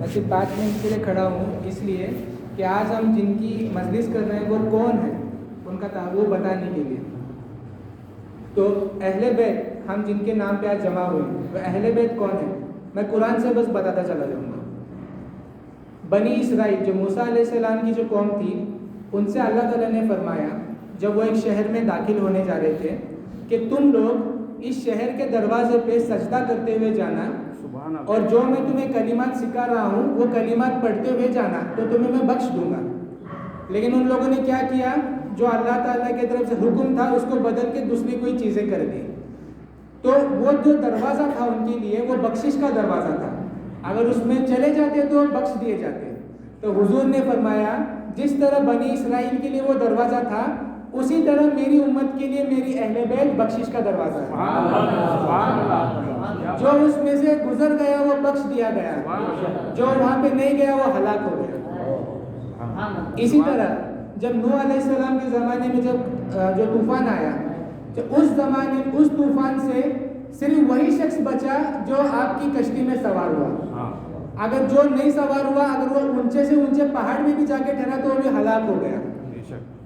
میں صرف 5 منٹ کے لیے کھڑا ہوں اس لیے کہ آج ہم جن کی مجلس کر رہے ہیں وہ کون ہیں ان کا وہ بتانے کے لیے. تو اہل بیت ہم جن کے نام پہ آج جمع ہوئے وہ اہل بیت کون ہیں میں قرآن سے بس بتاتا چلا جاؤں گا. بنی اسرائیل جو موسیٰ علیہ السلام کی جو قوم تھی ان سے اللہ تعالیٰ نے فرمایا جب وہ ایک شہر میں داخل ہونے جا رہے تھے کہ تم لوگ اس شہر کے دروازے پہ سجدہ کرتے ہوئے جانا اور جو میں تمہیں کلمات سکھا رہا ہوں وہ کلمات پڑھتے ہوئے جانا تو تمہیں میں بخش دوں گا. لیکن ان لوگوں نے کیا کیا جو اللہ تعالیٰ کی طرف سے حکم تھا اس کو بدل کے دوسری کوئی چیزیں کر دی. تو وہ جو دروازہ تھا ان کے لیے وہ بخشش کا دروازہ تھا, اگر اس میں چلے جاتے تو بخش دیے جاتے. تو حضور نے فرمایا جس طرح بنی اسرائیل کے لیے وہ دروازہ تھا اسی طرح میری امت کے لیے میری اہل بیت بخشش کا دروازہ ہے. جو اس میں سے گزر گیا وہ بخش دیا گیا, جو وہاں پہ نہیں گیا وہ ہلاک ہو گیا. اسی طرح جب نوح علیہ السلام کے زمانے میں جب جو طوفان آیا تو اس زمانے اس طوفان سے صرف وہی شخص بچا جو آپ کی کشتی میں سوار ہوا. اگر جو نہیں سوار ہوا اگر وہ اونچے سے اونچے پہاڑ میں بھی جا کے ٹھہرا تو وہ بھی ہلاک ہو گیا.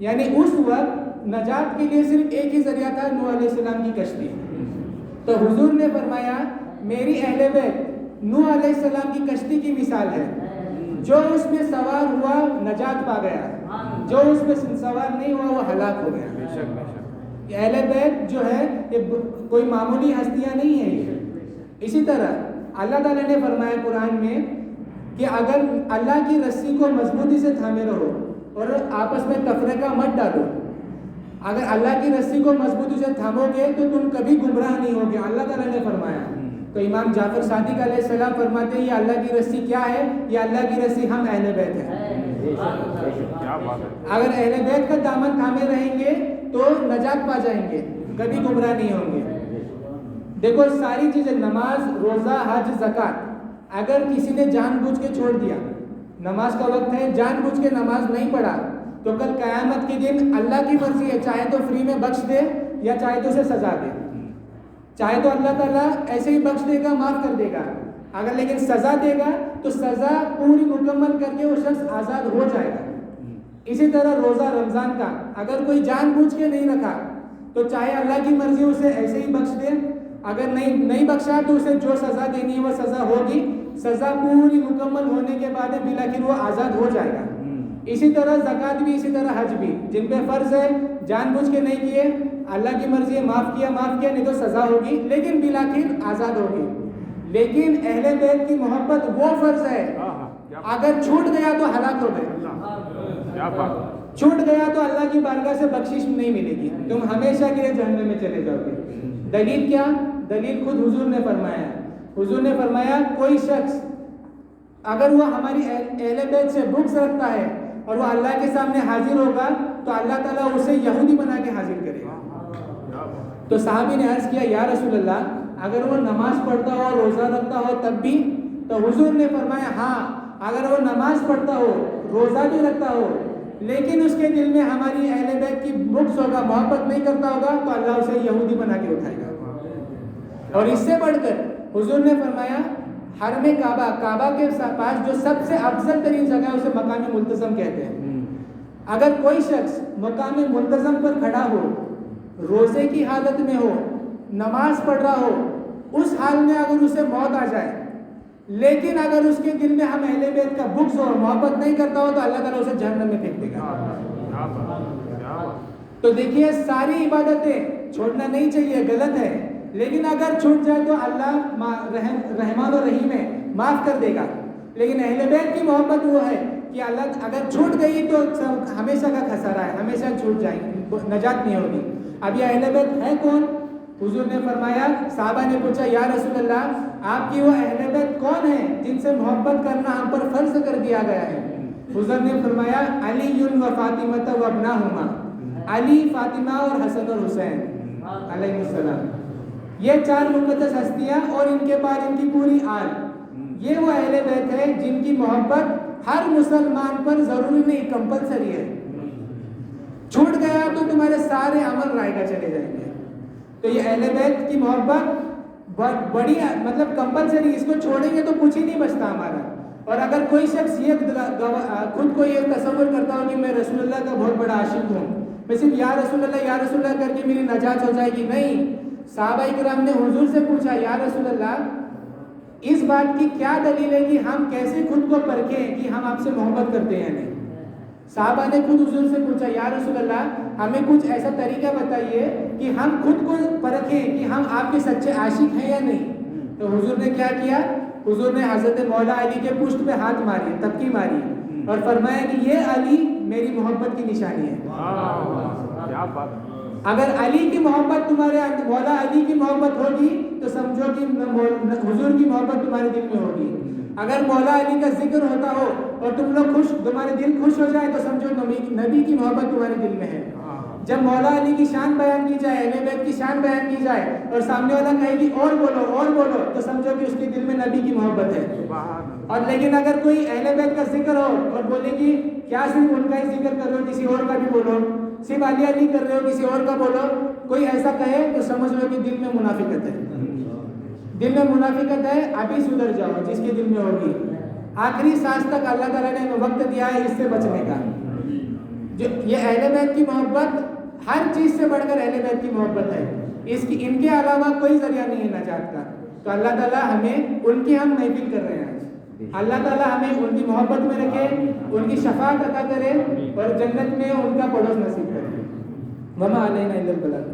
یعنی اس وقت نجات کے لیے صرف ایک ہی ذریعہ تھا نوح علیہ السلام کی کشتی. تو حضور نے فرمایا میری اہل بیت نوح علیہ السلام کی کشتی کی مثال ہے, جو اس میں سوار ہوا نجات پا گیا, جو اس میں سوار نہیں ہوا وہ ہلاک ہو گیا. اہل بیت جو ہے یہ کوئی معمولی ہستیاں نہیں ہیں. اسی طرح اللہ تعالیٰ نے فرمایا قرآن میں کہ اگر اللہ کی رسی کو مضبوطی سے تھامے رہو اور آپس میں تفرقہ مت ڈالو. اگر اللہ کی رسی کو مضبوطی سے تھامو گے تو تم کبھی گمراہ نہیں ہوگے, اللہ تعالیٰ نے فرمایا. تو امام جعفر صادق علیہ السلام فرماتے ہیں یہ اللہ کی رسی کیا ہے, یہ اللہ کی رسی ہم اہل بیت ہیں. اگر اہل بیت کا دامن تھامے رہیں گے تو نجات پا جائیں گے, کبھی گمراہ نہیں ہوں گے. دیکھو ساری چیزیں نماز روزہ حج زکوٰۃ اگر کسی نے جان بوجھ کے چھوڑ دیا, نماز کا وقت ہے جان بوجھ کے نماز نہیں پڑھا تو کل قیامت کے دن اللہ کی مرضی ہے چاہے تو فری میں بخش دے یا چاہے تو اسے سزا دے. چاہے تو اللہ تعالیٰ ایسے ہی بخش دے گا معاف کر دے گا, اگر لیکن سزا دے گا تو سزا پوری مکمل کر کے وہ شخص آزاد ہو جائے گا. اسی طرح روزہ رمضان کا اگر کوئی جان بوجھ کے نہیں رکھا تو چاہے اللہ کی مرضی اسے ایسے ہی بخش دے, اگر نہیں بخشا تو اسے جو سزا دینی ہے وہ سزا ہوگی, سزا پوری مکمل ہونے کے بعد بالآخر وہ آزاد ہو جائے گا. اسی طرح زکوٰۃ بھی, اسی طرح حج بھی جن پہ فرض ہے جان بوجھ کے نہیں کیے اللہ کی مرضی ہے معاف کیا نہیں تو سزا ہوگی لیکن بالآخر آزاد ہوگی. لیکن اہل بیت کی محبت وہ فرض ہے اگر چھوٹ گیا تو ہلاک ہو گئے, چھوٹ گیا تو اللہ کی بارگاہ سے بخشش نہیں ملے گی, تم ہمیشہ کے لیے جہنم میں چلے جاؤ گے. دلیل کیا؟ دلیل خود حضور نے فرمایا. حضور نے فرمایا کوئی شخص اگر وہ ہماری اہل بیت سے بغض رکھتا ہے اور وہ اللہ کے سامنے حاضر ہوگا تو اللہ تعالیٰ اسے یہودی بنا کے حاضر کرے گا. تو صحابی نے عرض کیا یا رسول اللہ اگر وہ نماز پڑھتا ہو روزہ رکھتا ہو تب بھی؟ تو حضور نے فرمایا ہاں اگر وہ نماز پڑھتا ہو روزہ بھی رکھتا ہو لیکن اس کے دل میں ہماری اہل بیت کی بغض ہوگا محبت نہیں کرتا ہوگا تو اللہ اسے یہودی بنا کے اٹھائے گا. اور اس سے بڑھ کر حضور نے فرمایا حرم کعبہ کے پاس جو سب سے افضل ترین جگہ ہے اسے مقام ملتزم کہتے ہیں. اگر کوئی شخص مقام ملتزم پر کھڑا ہو, روزے کی حالت میں ہو, نماز پڑھ رہا ہو, اس حال میں اگر اسے موت آ جائے لیکن اگر اس کے دل میں ہم اہل بیت کا بغض ہو محبت نہیں کرتا ہو تو اللہ تعالیٰ اسے جہنم میں پھینک دے گا. تو دیکھیے ساری عبادتیں چھوڑنا نہیں چاہیے, غلط ہے, لیکن اگر چھوٹ جائے تو اللہ رحمان و رحیم ہے معاف کر دے گا. لیکن اہل بیت کی محبت وہ ہے کہ اللہ اگر چھوٹ گئی تو ہمیشہ کا خسارہ ہے, ہمیشہ چھوٹ جائیں گے, نجات نہیں ہوگی. اب یہ اہل بیت ہے کون؟ حضور نے فرمایا صحابہ نے پوچھا یا رسول اللہ آپ کی وہ اہل بیت کون ہیں جن سے محبت کرنا ہم پر فرض کر دیا گیا ہے؟ حضور نے فرمایا علی و فاطمہ و ابناہما, علی, فاطمہ اور حسن اور حسین علیہ السلام, یہ 4 مقدس ہستیاں اور ان کے بعد ان کی پوری آل, یہ وہ اہل بیت ہے جن کی محبت ہر مسلمان پر ضروری نہیں کمپلسری ہے. چھوٹ گیا تو تمہارے سارے عمل رائگاں چلے جائیں گے. تو یہ اہل بیت کی محبت بڑی مطلب کمپلسری, اس کو چھوڑیں گے تو کچھ ہی نہیں بچتا ہمارا. اور اگر کوئی شخص یہ خود کو یہ تصور کرتا ہو کہ میں رسول اللہ کا بہت بڑا عاشق ہوں، میں صرف یا رسول اللہ کر کے میری نجات ہو جائے گی، نہیں. صحابہ کرام نے حضور سے پوچھا یا رسول اللہ اس بات کی کیا دلیل ہے کہ ہم کیسے خود کو پرکھیں کہ ہم آپ سے محبت کرتے ہیں نہیں. صحابہ نے خود حضور سے پوچھا یا رسول اللہ ہمیں کچھ ایسا طریقہ بتائیے کہ ہم خود کو پرکھیں کہ ہم آپ کے سچے عاشق ہیں یا نہیں. تو حضور نے کیا کیا؟ حضور نے حضرت مولا علی کے پشت پہ ہاتھ ماری، تبکی ماری اور فرمایا کہ یہ علی میری محبت کی نشانی ہے. اگر علی کی محبت تمہارے مولا علی کی محبت ہوگی تو سمجھو کہ حضور کی محبت تمہارے دل میں ہوگی. اگر مولا علی کا ذکر ہوتا ہو اور تم لوگ تمہارے دل خوش ہو جائے تو سمجھو نبی کی محبت تمہارے دل میں ہے. جب مولا علی کی شان بیان کی جائے، اہل بیت کی شان بیان کی جائے اور سامنے والا کہے گی اور بولو تو سمجھو کہ اس کے دل میں نبی کی محبت ہے. اور لیکن اگر کوئی اہل بیت کا ذکر ہو اور بولے گی کیا صرف ان کا ہی ذکر کر رہے ہو، کسی اور کا بھی بولو، صرف علی کر رہے ہو کسی اور کا بولو، کوئی ایسا کہے تو سمجھ لو کہ دل میں منافقت ہے. دل میں منافقت ہے، ابھی سدھر جاؤ جس کے دل میں ہوگی. آخری سانس تک اللہ تعالیٰ نے وقت دیا ہے اس سے بچنے کا. جو یہ اہل بیت کی محبت ہر چیز سے بڑھ کر اہل بیت کی محبت ہے. ان کے علاوہ کوئی ذریعہ نہیں ہے نجات کا. تو اللہ تعالیٰ ہمیں ان کی ہم محفل کر رہے ہیں. اللہ تعالیٰ ہمیں ان کی محبت میں رکھے، ان کی شفاعت عطا کرے اور جنت میں ان کا پڑوس نصیب کرے. وما علینا الا البلاغ.